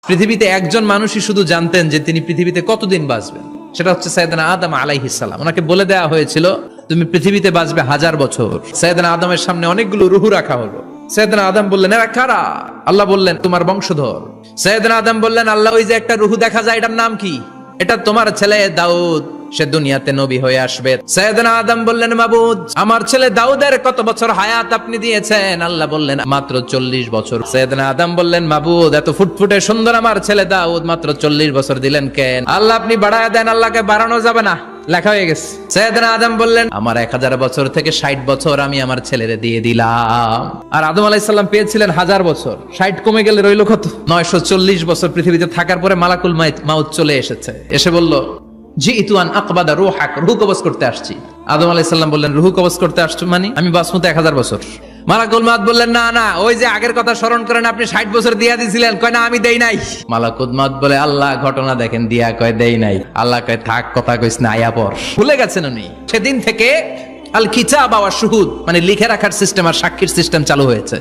পৃথিবীতে একজন মানুষই শুধু জানতেন যে তিনি পৃথিবীতে কতদিন বাঁচবেন, সেটা হচ্ছে সাইয়েদনা আদম আলাইহিস সালাম। ওনাকে বলে দেওয়া হয়েছিল তুমি পৃথিবীতে বাঁচবে 1000 বছর। সাইয়েদনা আদমের সামনে অনেকগুলো রূহ রাখা হলো। সাইয়েদনা আদম বললেন এরা কারা? আল্লাহ বললেন তোমার বংশধর। সাইয়েদনা আদম বললেন আল্লাহ ওই যে একটা রূহ দেখা যায় এটার নাম কি? এটা তোমার ছেলে দাউদ, সে দুনিয়াতে নবী হয়ে আসবে। সাইয়েদনা আদম বললেন মাবুদ আমার ছেলে দাউদের কত বছর হায়াত আপনি দিয়েছেন? আল্লাহ বললেন মাত্র 40 বছর। সাইয়েদনা আদম বললেন মাবুদ এত ফুটফুটে সুন্দর আমার ছেলে দাউদ মাত্র 40 বছর দিলেন কেন? আল্লাহ আপনি বাড়ায় দেন, আল্লাহকে বাড়ানো যাবে না, লেখা হয়ে গেছে। সাইয়েদনা আদম বললেন আমার 1000 বছর থেকে 60 বছর আমি আমার ছেলেরে দিয়ে দিলাম। আর আদম আলাইহিস সালাম পেয়েছিলেন 1000 বছর, 60 কমে গেলে রইল কত? 940 বছর পৃথিবীতে থাকার পরে মালাকুল মাউত চলে এসেছে, এসে বলল জিইতু আন আকবাদা রূহাক, রূহ কবজ করতে আসছি। আদম আলাইহিস সালাম বললেন রূহ কবজ করতে আসছো মানে আমি বাঁচবো তো 1000 বছর। মালাকুল মাউত বললেন না না, ওই যে আগের কথা স্মরণ করেন আপনি 60 বছর দিয়া দিয়েছিলেন। কয় না আমি দেই নাই। মালাকুল মাউত বলে আল্লাহ ঘটনা দেখেন দিয়া কয় দেই নাই। আল্লাহ কয় থাক কথা কইছ না, আয়া পর। ভুলে গেছেন উনি। সেদিন থেকে আল কিতাব ওয়া শুহুদ মানে লিখে রাখার সিস্টেম আর সাক্ষীর সিস্টেম চালু হয়েছে।